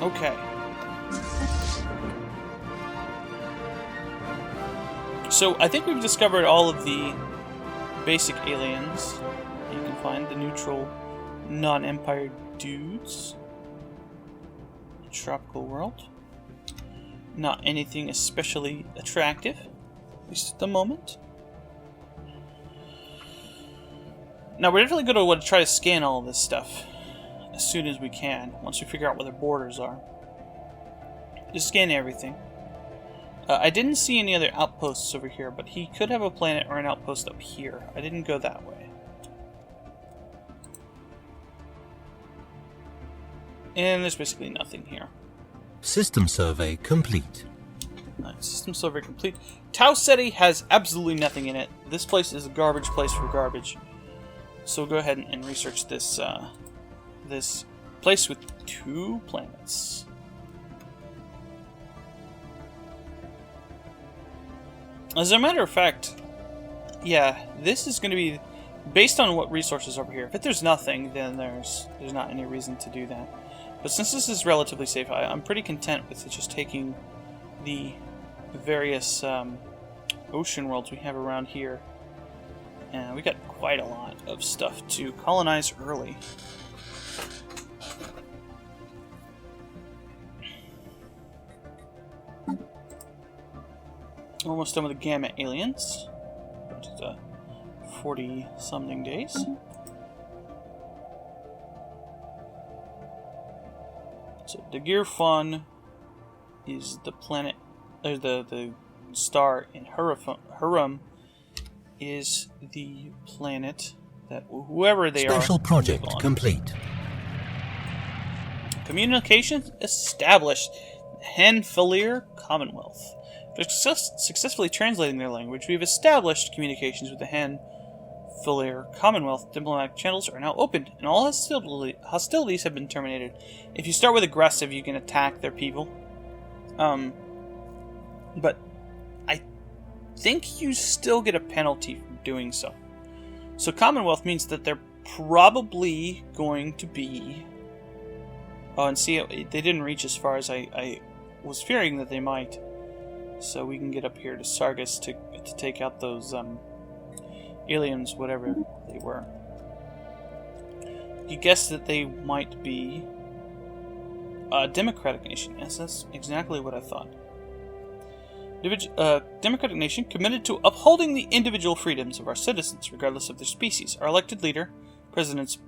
Okay. So, I think we've discovered all of the basic aliens. You can find the neutral, non-empire dudes. Tropical world. Not anything especially attractive, at least at the moment. Now, we're definitely going to want to try to scan all of this stuff as soon as we can, once we figure out where the borders are. Just scan everything. I didn't see any other outposts over here, but he could have a planet or an outpost up here. I didn't go that way. And there's basically nothing here. System survey complete. System survey complete. Tau Ceti has absolutely nothing in it. This place is a garbage place for garbage. So we'll go ahead and research this this place with 2 planets. As a matter of fact, yeah, this is going to be based on what resources over here. If there's nothing, then there's not any reason to do that. But since this is relatively safe, I'm pretty content with just taking the various ocean worlds we have around here. And we got quite a lot of stuff to colonize early. Almost done with the Gamma aliens. Which is 40-something days. So the Gear Fun is the planet, or the star in Hurum is the planet that whoever they are. Special project complete. Communications established. Henfalier Commonwealth. After successfully translating their language, we've established communications with the Henfalier Commonwealth. Diplomatic channels are now opened, and all hostilities have been terminated. If you start with aggressive, you can attack their people. But I think you still get a penalty for doing so. So Commonwealth means that they're probably going to be... Oh, and see, they didn't reach as far as I was fearing that they might. So we can get up here to Sargas to take out those aliens, whatever they were. You guessed that they might be a democratic nation. Yes, that's exactly what I thought. Democratic nation committed to upholding the individual freedoms of our citizens, regardless of their species. Our elected leader, President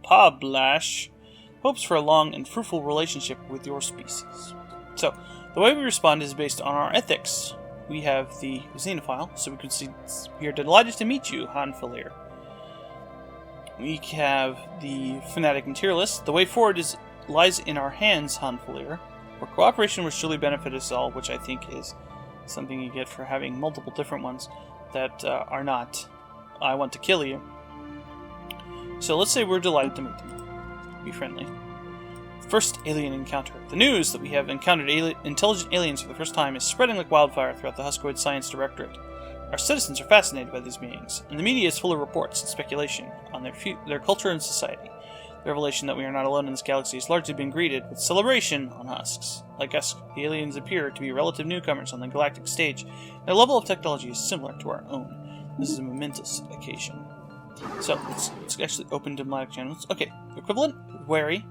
Pablash, hopes for a long and fruitful relationship with your species. So, the way we respond is based on our ethics. We have the xenophile, so we can see we are delighted to meet you, Hanfalier. We have the fanatic materialist. The way forward lies in our hands, Hanfalier. Where cooperation will surely benefit us all, which I think is something you get for having multiple different ones that are not, I want to kill you. So let's say we're delighted to meet them. Be friendly. First alien encounter. The news that we have encountered intelligent aliens for the first time is spreading like wildfire throughout the Huskoid Science Directorate. Our citizens are fascinated by these beings, and the media is full of reports and speculation on their culture and society. The revelation that we are not alone in this galaxy has largely been greeted with celebration on Husks. Like us, the aliens appear to be relative newcomers on the galactic stage. Their level of technology is similar to our own. This is a momentous occasion. So, let's actually open diplomatic channels. Okay, equivalent, wary.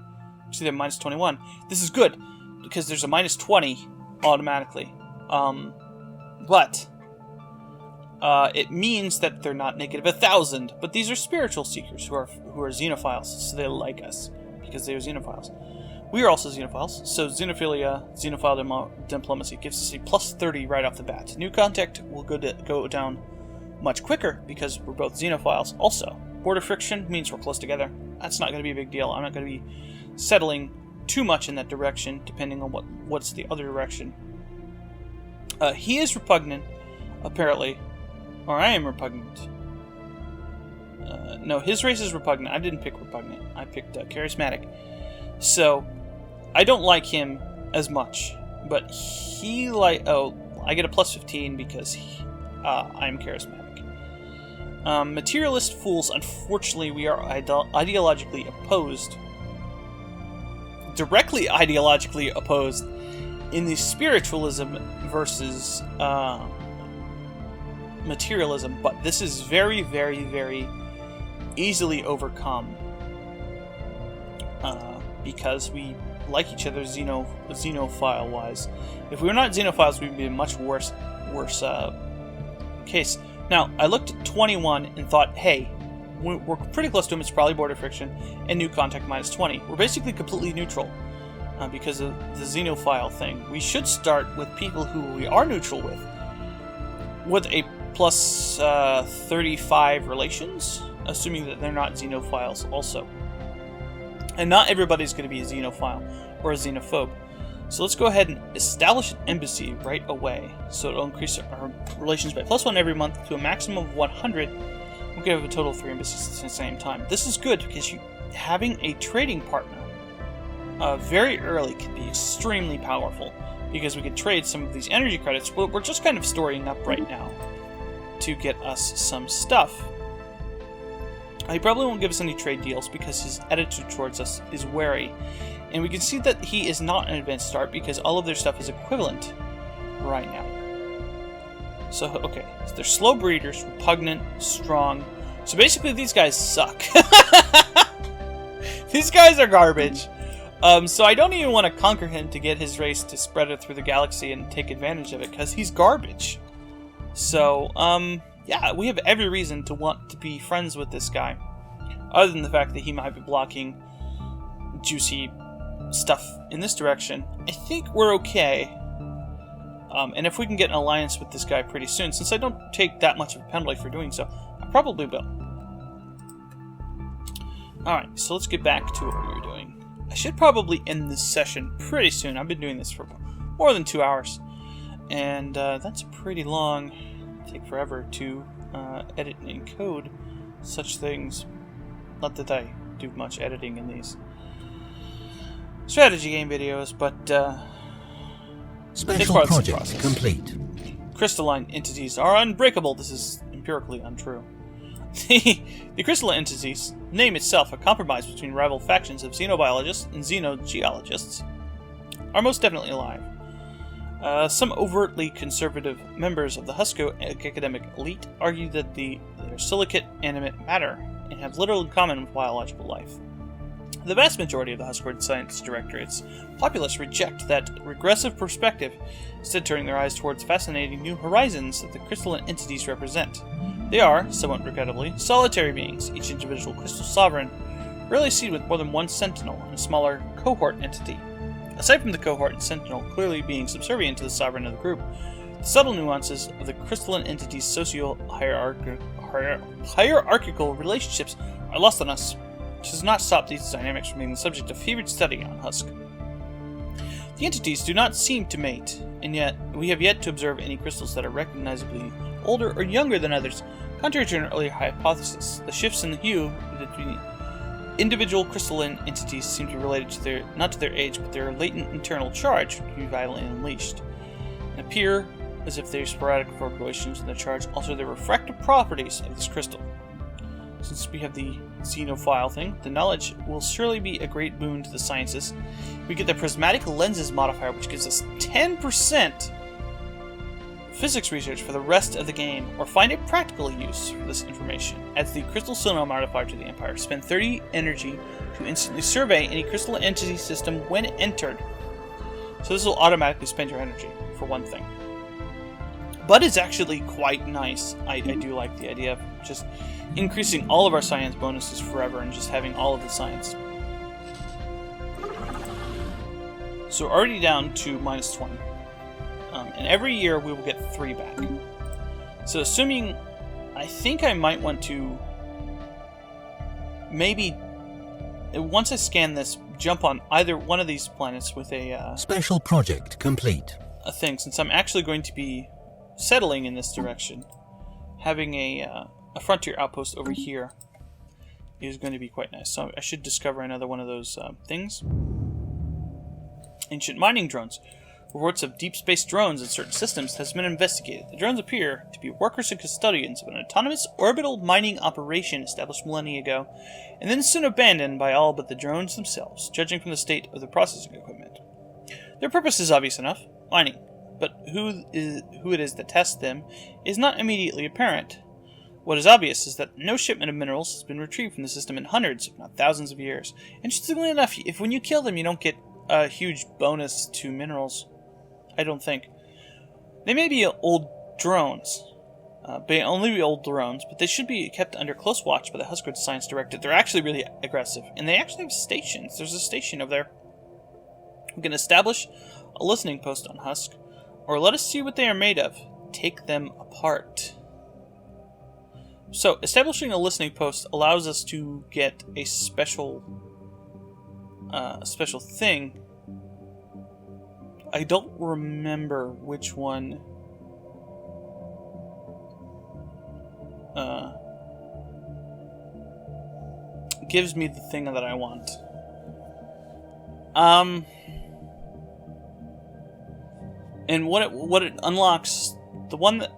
See, they're minus 21. This is good, because there's a minus 20 automatically. But it means that they're not negative 1,000. But these are spiritual seekers who are xenophiles, so they like us because they are xenophiles. We are also xenophiles, so xenophile diplomacy gives us a plus 30 right off the bat. New contact will go down much quicker because we're both xenophiles. Also, border friction means we're close together. That's not going to be a big deal. I'm not going to be settling too much in that direction, depending on what's the other direction. He is repugnant, apparently. Or I am repugnant. No, his race is repugnant. I didn't pick repugnant. I picked charismatic. So, I don't like him as much. But he I get a plus 15 because I'm charismatic. Materialist fools, unfortunately, we are ideologically opposed. directly ideologically opposed in the spiritualism versus materialism, but this is very, very, very easily overcome because we like each other xenophile-wise. If we were not xenophiles, we'd be in a much worse case. Now, I looked at 21 and thought, hey, we're pretty close to him. It's probably border friction, and new contact minus 20. We're basically completely neutral because of the xenophile thing. We should start with people who we are neutral with a plus 35 relations, assuming that they're not xenophiles also. And not everybody's going to be a xenophile or a xenophobe. So let's go ahead and establish an embassy right away. So it'll increase our relations by +1 every month to a maximum of 100. We'll have a total of 3 embassies at the same time. This is good because having a trading partner very early can be extremely powerful because we could trade some of these energy credits. We're just kind of storing up right now to get us some stuff. He probably won't give us any trade deals because his attitude towards us is wary. And we can see that he is not an advanced start because all of their stuff is equivalent right now. So, okay. So they're slow breeders, repugnant, strong. So basically these guys suck. These guys are garbage. So I don't even want to conquer him to get his race to spread it through the galaxy and take advantage of it because he's garbage. So, yeah, we have every reason to want to be friends with this guy. Other than the fact that he might be blocking juicy stuff in this direction. I think we're okay. And if we can get an alliance with this guy pretty soon, since I don't take that much of a penalty for doing so, I probably will. Alright, so let's get back to what we were doing. I should probably end this session pretty soon. I've been doing this for more than 2 hours. And that's pretty long. Take forever to edit and encode such things. Not that I do much editing in these strategy game videos, but special project complete. Crystalline entities are unbreakable. This is empirically untrue. The crystalline entities, name itself a compromise between rival factions of xenobiologists and xenogeologists, are most definitely alive. Some overtly conservative members of the Husko academic elite argue that they're silicate animate matter and have little in common with biological life. The vast majority of the Huskward Science Directorate's populace reject that regressive perspective, instead turning their eyes towards fascinating new horizons that the crystalline entities represent. They are, somewhat regrettably, solitary beings, each individual crystal sovereign, rarely seen with more than one sentinel and a smaller cohort entity. Aside from the cohort and sentinel clearly being subservient to the sovereign of the group, the subtle nuances of the crystalline entity's socio-hierarchical relationships are lost on us, which does not stop these dynamics from being the subject of fevered study on Husk. The entities do not seem to mate, and yet we have yet to observe any crystals that are recognizably older or younger than others, contrary to an earlier hypothesis. The shifts in the hue between individual crystalline entities seem to be related to not to their age, but their latent internal charge, which can be violently unleashed, and appear as if their sporadic fluctuations in the charge alter the refractive properties of this crystal. Since we have the xenophile thing, the knowledge will surely be a great boon to the sciences. We get the prismatic lenses modifier, which gives us 10% physics research for the rest of the game, or find a practical use for this information. Adds the crystal sonar modifier to the Empire. Spend 30 energy to instantly survey any crystal entity system when entered. So this will automatically spend your energy, for one thing. But it's actually quite nice. I do like the idea of just increasing all of our science bonuses forever and just having all of the science. So we're already down to minus 20. And every year we will get 3 back. So assuming, I think I might want to maybe, once I scan this, jump on either one of these planets with a special project complete. A thing, since I'm actually going to be settling in this direction. Having a frontier outpost over here is going to be quite nice. So I should discover another one of those things. Ancient mining drones. Reports of deep space drones in certain systems has been investigated. The drones appear to be workers and custodians of an autonomous orbital mining operation established millennia ago, and then soon abandoned by all but the drones themselves, judging from the state of the processing equipment. Their purpose is obvious enough: mining. But who it is that tests them is not immediately apparent. What is obvious is that no shipment of minerals has been retrieved from the system in hundreds, if not thousands of years. Interestingly enough, if when you kill them you don't get a huge bonus to minerals, I don't think. They may be old drones, but they should be kept under close watch by the Husk Science Directorate. They're actually really aggressive, and they actually have stations. There's a station over there. We can establish a listening post on Husk, or let us see what they are made of. Take them apart. So, establishing a listening post allows us to get a special thing. I don't remember which one gives me the thing that I want. And what it unlocks, the one that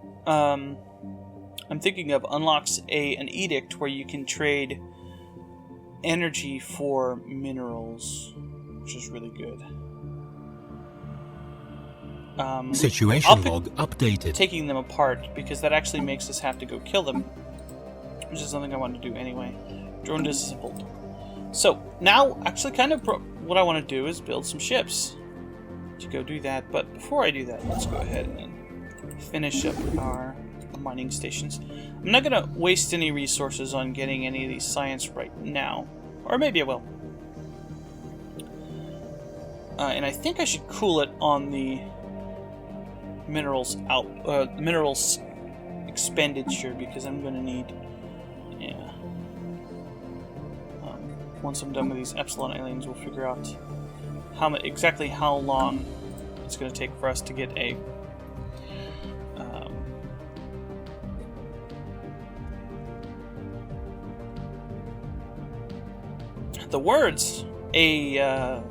I'm thinking of unlocks an edict where you can trade energy for minerals, which is really good. Situation log updated. Taking them apart, because that actually makes us have to go kill them, which is something I want to do anyway. Drone disabled. So now, actually, kind of what I want to do is build some ships to go do that. But before I do that, let's go ahead and finish up our mining stations. I'm not going to waste any resources on getting any of these science right now, or maybe I will. And I think I should cool it on the minerals minerals expenditure, because I'm going to need, once I'm done with these Epsilon aliens, we'll figure out exactly how long it's going to take for us to get a the words a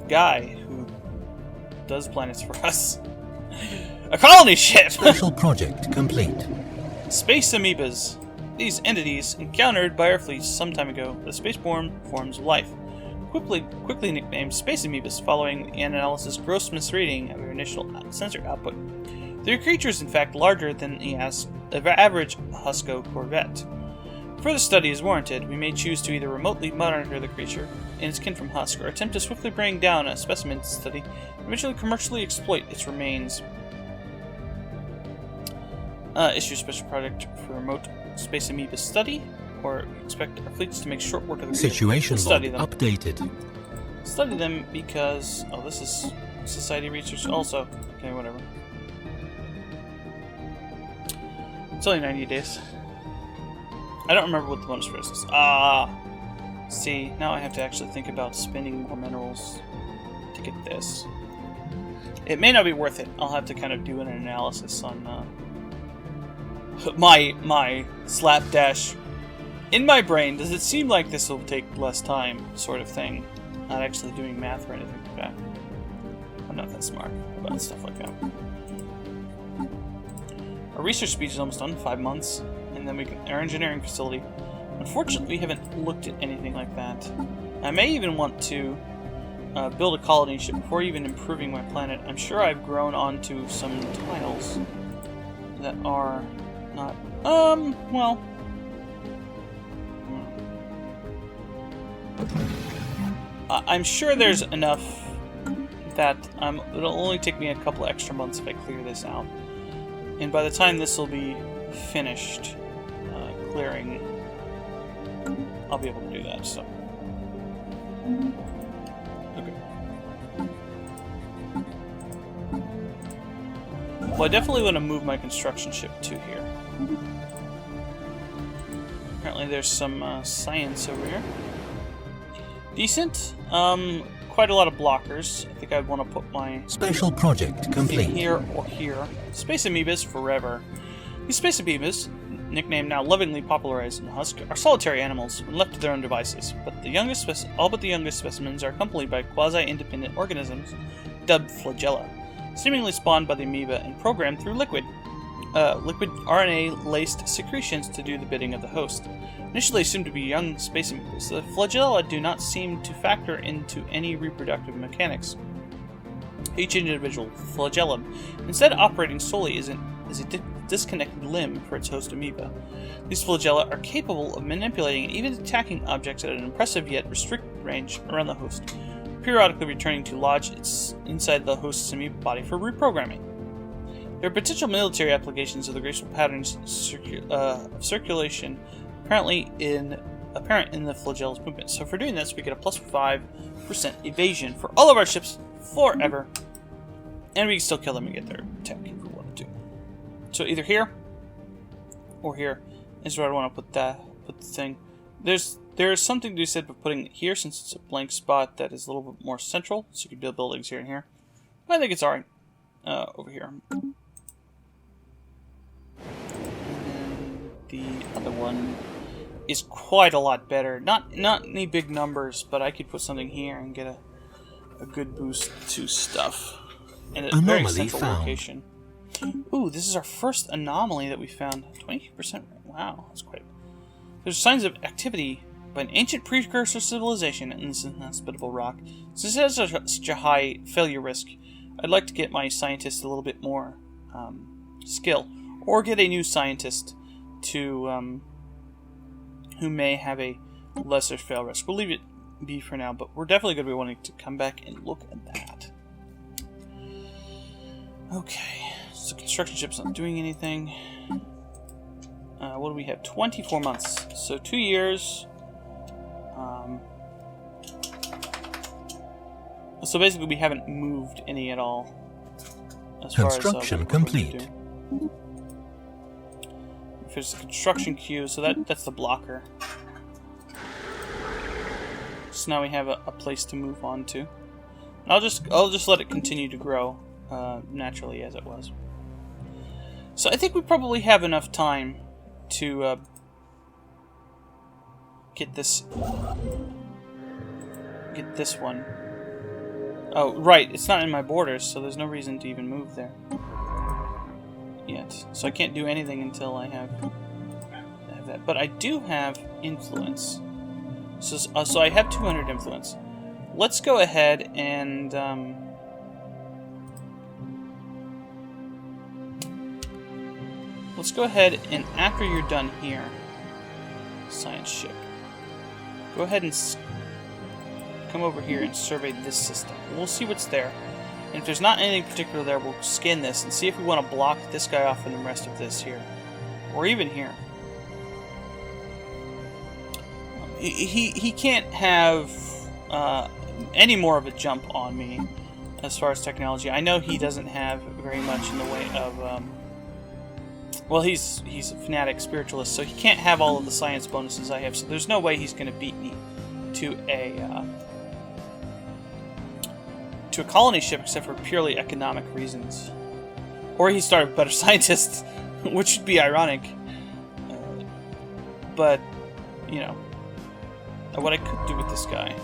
guy who does planets for us. A colony ship! Special project complete. Space amoebas. These entities, encountered by our fleets some time ago, the spaceborne forms of life. Quickly nicknamed space amoebas following the analysis gross misreading of their initial sensor output. Their creature is in fact larger than the average Husko corvette. Further study is warranted. We may choose to either remotely monitor the creature and its kin from Husk, or attempt to swiftly bring down a specimen study and eventually commercially exploit its remains. Issue special project for remote space amoeba study, or expect our fleets to make short work of the creature. Situation log study them. updated. Study them because this is society research also. Okay, whatever. It's only 90 days. I don't remember what the bonus for is. See, now I have to actually think about spending more minerals to get this. It may not be worth it. I'll have to kind of do an analysis on my slapdash. In my brain, does it seem like this will take less time, sort of thing? Not actually doing math or anything like that. I'm not that smart about stuff like that. Our research speed is almost done, 5 months. And then our engineering facility. Unfortunately, we haven't looked at anything like that. I may even want to build a colony ship before even improving my planet. I'm sure I've grown onto some tiles that are not... well... I'm sure there's enough that it'll only take me a couple extra months if I clear this out. And by the time this will be finished clearing, I'll be able to do that, so. Okay. Well, I definitely want to move my construction ship to here. Apparently there's some science over here. Decent. Quite a lot of blockers. I think I'd want to put my special project complete here or here. Space amoebas forever. These space amoebas, nickname now lovingly popularized in the husk, are solitary animals when left to their own devices, but all but the youngest specimens are accompanied by quasi-independent organisms dubbed flagella, seemingly spawned by the amoeba and programmed through liquid RNA-laced secretions to do the bidding of the host. Initially assumed to be young space amoebas, the flagella do not seem to factor into any reproductive mechanics. Each individual flagellum, instead operating solely as a disconnected limb for its host amoeba. These flagella are capable of manipulating and even attacking objects at an impressive yet restricted range around the host, periodically returning to lodge inside the host's amoeba body for reprogramming. There are potential military applications of the graceful patterns of circulation apparent in the flagella's movement. So for doing this, we get a plus 5% evasion for all of our ships forever. And we can still kill them and get their tech if we wanted to. So either here or here is where I want to put the thing. There's something to be said for putting it here, since it's a blank spot that is a little bit more central, so you can build buildings here and here. But I think it's alright over here. The other one is quite a lot better. Not any big numbers, but I could put something here and get a good boost to stuff. And a very central location. Ooh, this is our first anomaly that we found. 20%. Wow, that's quite. There's signs of activity by an ancient precursor civilization in this inhospitable rock. Since it has such a high failure risk, I'd like to get my scientists a little bit more skill, or get a new scientist to who may have a lesser fail risk. We'll leave it be for now, but we're definitely going to be wanting to come back and look at that. Okay, so construction ship's not doing anything. What do we have? 24 months, so 2 years. So basically, we haven't moved any at all. As Construction far as, complete. There's a construction queue, so that's the blocker. So now we have a place to move on to. And I'll just let it continue to grow naturally as it was. So I think we probably have enough time to get this one. Oh, right, it's not in my borders, so there's no reason to even move there yet. So I can't do anything until I have that. But I do have influence. So I have 200 influence. Let's go ahead and after you're done here, science ship, go ahead and come over here and survey this system. We'll see what's there. And if there's not anything particular there, we'll scan this and see if we want to block this guy off from the rest of this here. Or even here. He can't have any more of a jump on me as far as technology. I know he doesn't have very much in the way of... well, he's a fanatic spiritualist, so he can't have all of the science bonuses I have, so there's no way he's going to beat me to a colony ship except for purely economic reasons. Or he started with better scientists, which would be ironic. But, you know, what I could do with this guy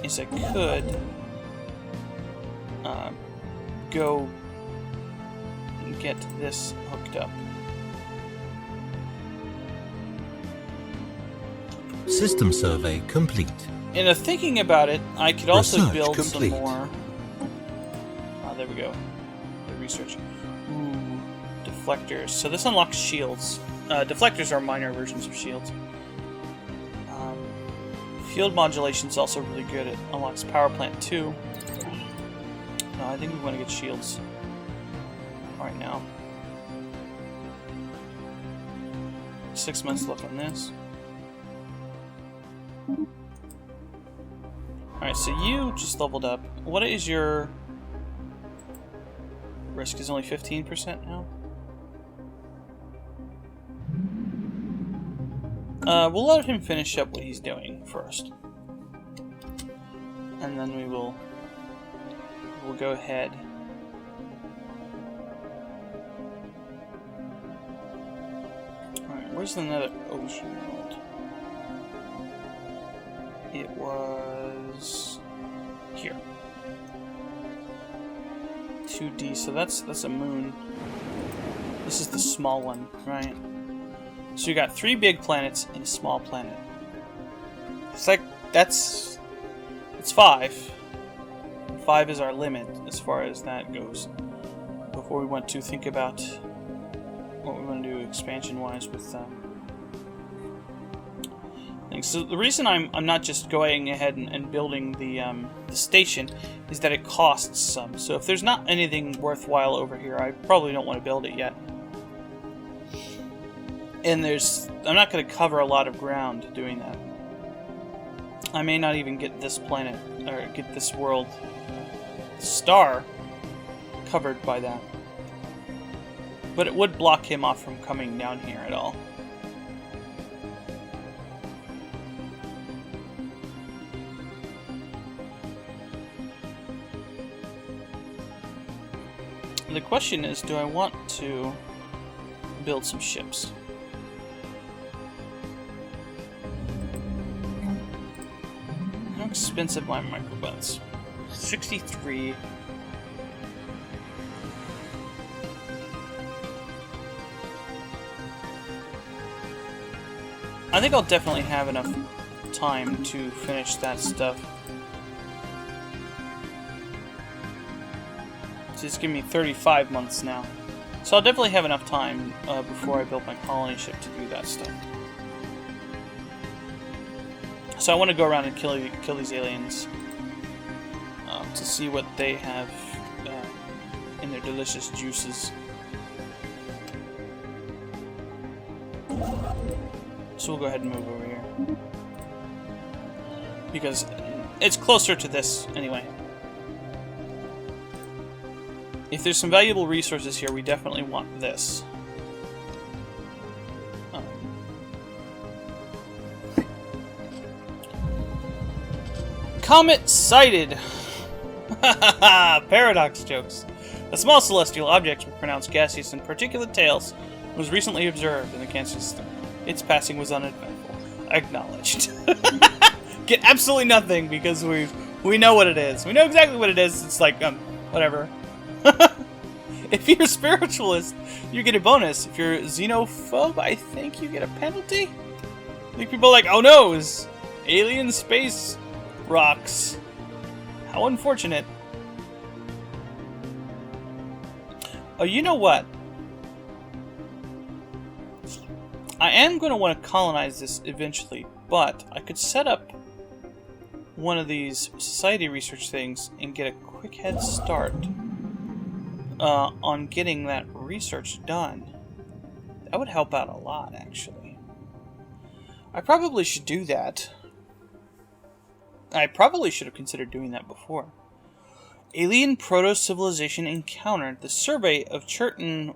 is I could go and get this hooked up. System survey complete. And thinking about it, I could also Research build complete. some more. Oh, there we go. The research. Ooh, deflectors. So this unlocks shields. Deflectors are minor versions of shields. Field modulation is also really good. It unlocks power plant 2. No, I think we want to get shields right now. 6 months left on this. Alright, so you just leveled up. What is your risk? Is only 15% now? We'll let him finish up what he's doing first. And then we'll go ahead where's another ocean world? It was here. 2D, so that's a moon. This is the small one, right? So you got 3 big planets and a small planet. It's like it's 5. 5 is our limit as far as that goes. Before we want to think about what we want to do expansion-wise with things. So the reason I'm not just going ahead and building the station is that it costs some. So if there's not anything worthwhile over here, I probably don't want to build it yet. And I'm not going to cover a lot of ground doing that. I may not even get this planet, or get this world star covered by that. But it would block him off from coming down here at all. The question is, do I want to build some ships? How expensive are my microbots? 63. I think I'll definitely have enough time to finish that stuff. It's giving me 35 months now. So I'll definitely have enough time before I build my colony ship to do that stuff. So I want to go around and kill these aliens to see what they have in their delicious juices. So we'll go ahead and move over here. Because it's closer to this anyway. If there's some valuable resources here, we definitely want this. Comet sighted! Paradox jokes. A small celestial object with pronounced gaseous and particulate tails was recently observed in the Cancer system. Its passing was uneventful. Acknowledged. Get absolutely nothing because we know what it is. We know exactly what it is. It's like, whatever. If you're a spiritualist, you get a bonus. If you're a xenophobe, I think you get a penalty. I think people are like, oh no, it's alien space rocks. How unfortunate. Oh, you know what? I am going to want to colonize this eventually, but I could set up one of these society research things and get a quick head start on getting that research done. That would help out a lot, actually. I probably should do that. I probably should have considered doing that before. Alien proto-civilization encountered. The survey of Churton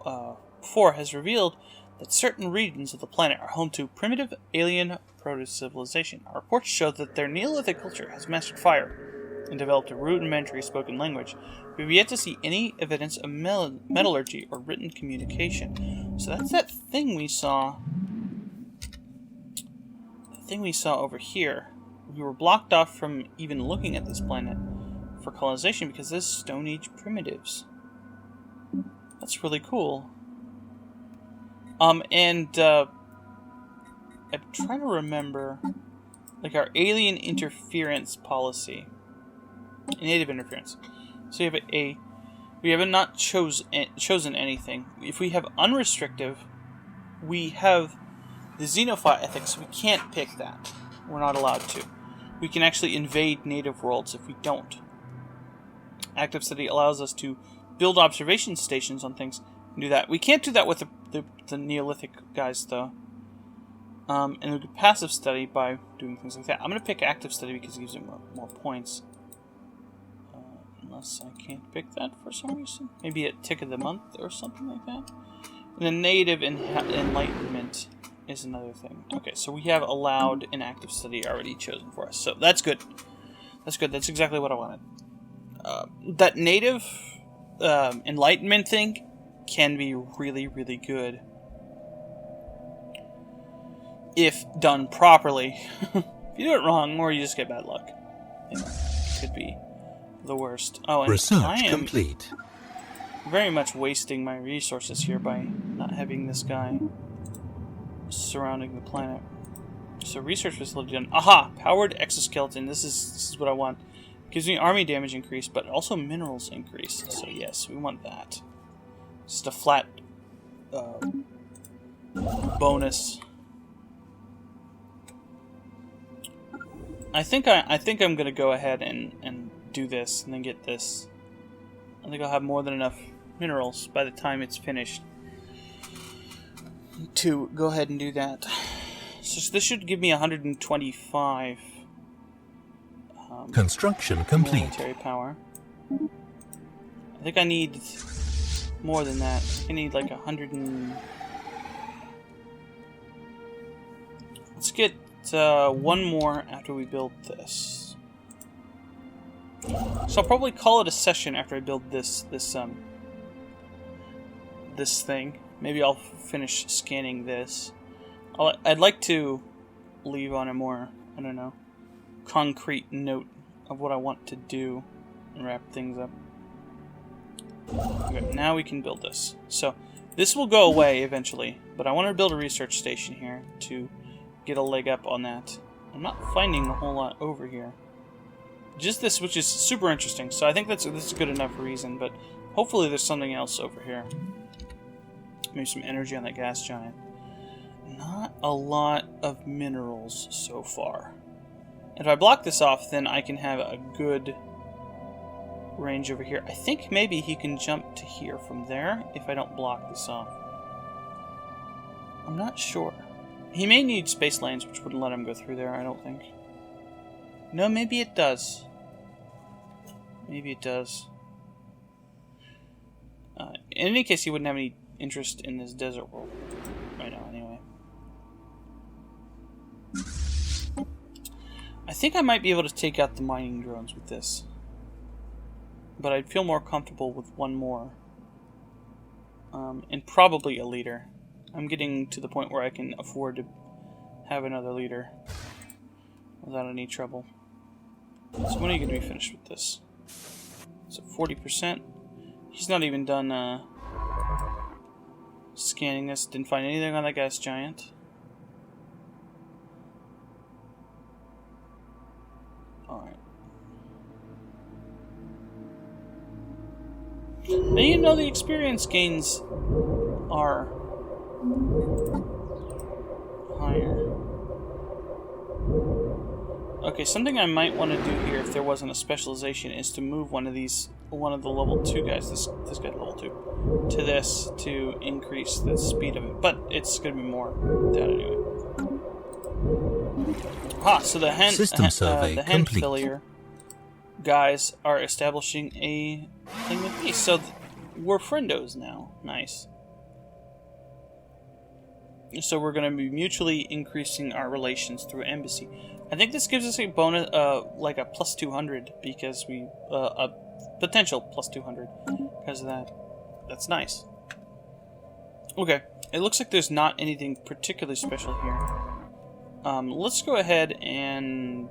4 has revealed that certain regions of the planet are home to primitive alien proto-civilization. Our reports show that their Neolithic culture has mastered fire and developed a rudimentary spoken language. We have yet to see any evidence of metallurgy or written communication. So that's that thing we saw. The thing we saw over here. We were blocked off from even looking at this planet for colonization because there's Stone Age primitives. That's really cool. I'm trying to remember, like, our alien interference policy, native interference. So we have not chosen anything. If we have unrestrictive, we have the xenophile ethics. We can't pick that. We're not allowed to. We can actually invade native worlds if we don't. Active study allows us to build observation stations on things and do that. We can't do that with the Neolithic guys, though. And we could passive study by doing things like that. I'm going to pick active study because it gives it more points. Unless I can't pick that for some reason. Maybe a tick of the month or something like that. And then native enlightenment is another thing. Okay, so we have allowed an active study already chosen for us. So that's good. That's good. That's exactly what I wanted. That native enlightenment thing can be really, really good. if done properly. If you do it wrong, or you just get bad luck. You know, it could be the worst. Oh, and Research I am complete. very much wasting my resources here by not having this guy surrounding the planet. So research facility done. Aha! Powered exoskeleton. This is what I want. Gives me army damage increase, but also minerals increase. So yes, we want that. Just a flat bonus. I think I'm gonna go ahead and do this and then get this. I think I'll have more than enough minerals by the time it's finished to go ahead and do that. So this should give me 125 Construction complete. military power. I think I need more than that. I need like 100 and... Let's get one more after we build this. So I'll probably call it a session after I build this thing. Maybe I'll finish scanning this. I'd like to leave on a more, I don't know, concrete note of what I want to do and wrap things up. Okay, now we can build this. So this will go away eventually, but I want to build a research station here to get a leg up on that. I'm not finding a whole lot over here. Just this, which is super interesting. So I think this is a good enough reason, but hopefully there's something else over here. Maybe some energy on that gas giant. Not a lot of minerals so far. If I block this off, then I can have a good range over here. I think maybe he can jump to here from there if I don't block this off. I'm not sure. He may need space lanes, which wouldn't let him go through there, I don't think. No, maybe it does. Maybe it does. In any case, he wouldn't have any interest in this desert world right now, anyway. I think I might be able to take out the mining drones with this. But I'd feel more comfortable with one more. And probably a leader. I'm getting to the point where I can afford to have another leader without any trouble. So when are you going to be finished with this? So 40%. He's not even done scanning this. Didn't find anything on that gas giant. Alright. Now you know the experience gains are higher. Okay, something I might want to do here if there wasn't a specialization is to move one of the level 2 guys, this guy level 2, to this to increase the speed of it. But it's going to be more than that anyway. So the hand failure guys are establishing a thing with me. So we're friendos now. Nice. So we're going to be mutually increasing our relations through embassy. I think this gives us a bonus, like a plus 200, because we, a potential plus 200 because of that. That's nice. Okay, it looks like there's not anything particularly special here. Let's go ahead and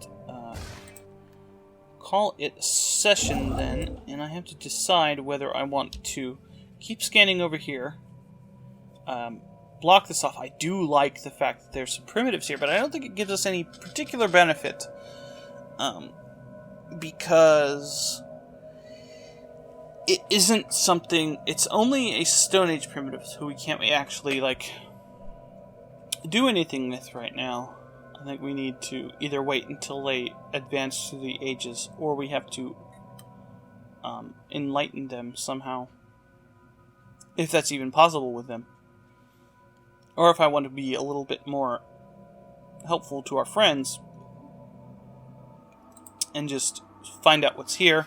call it a session then, and I have to decide whether I want to keep scanning over here. Block this off. I do like the fact that there's some primitives here, but I don't think it gives us any particular benefit. Because it isn't something... It's only a Stone Age primitive who we can't actually, like, do anything with right now. I think we need to either wait until they advance through the ages, or we have to enlighten them somehow. If that's even possible with them. Or if I want to be a little bit more helpful to our friends and just find out what's here,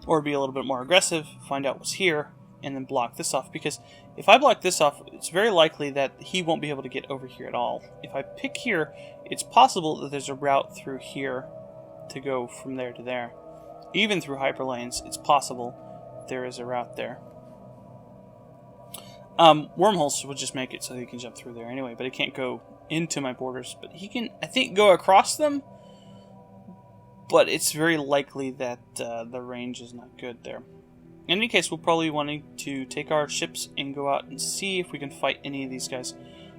or be a little bit more aggressive, find out what's here, and then block this off. Because if I block this off, it's very likely that he won't be able to get over here at all. If I pick here, it's possible that there's a route through here to go from there to there. Even through hyperlanes, it's possible there is a route there. Wormholes would just make it so he can jump through there anyway, but it can't go into my borders. But he can, I think, go across them. But it's very likely that the range is not good there. In any case, we'll probably want to take our ships and go out and see if we can fight any of these guys.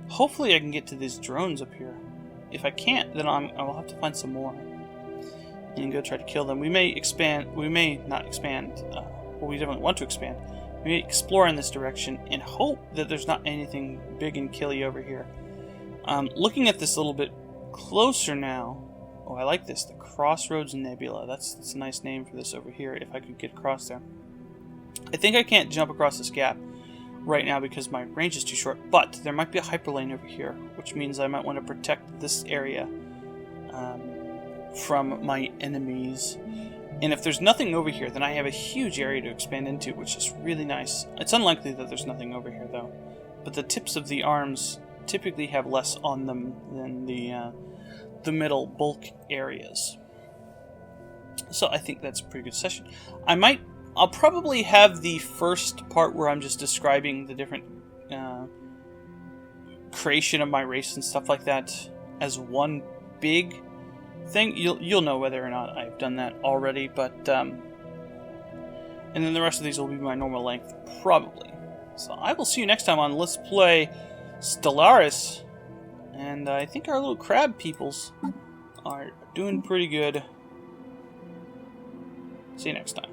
Hopefully I can get to these drones up here. If I can't, then I will have to find some more and go try to kill them. We may expand, we may not expand, well, we definitely want to expand. We may explore in this direction and hope that there's not anything big and killy over here. Looking at this a little bit closer now, oh, I like this, the Crossroads Nebula. That's a nice name for this over here, if I could get across there. I think I can't jump across this gap right now because my range is too short, but there might be a hyperlane over here, which means I might want to protect this area from my enemies. And if there's nothing over here, then I have a huge area to expand into, which is really nice. It's unlikely that there's nothing over here, though. But the tips of the arms typically have less on them than the middle bulk areas. So I think that's a pretty good session. I'll probably have the first part where I'm just describing the different creation of my race and stuff like that as one big thing. You'll know whether or not I've done that already, but and then the rest of these will be my normal length, probably. So I will see you next time on Let's Play Stellaris, and I think our little crab peoples are doing pretty good. See you next time.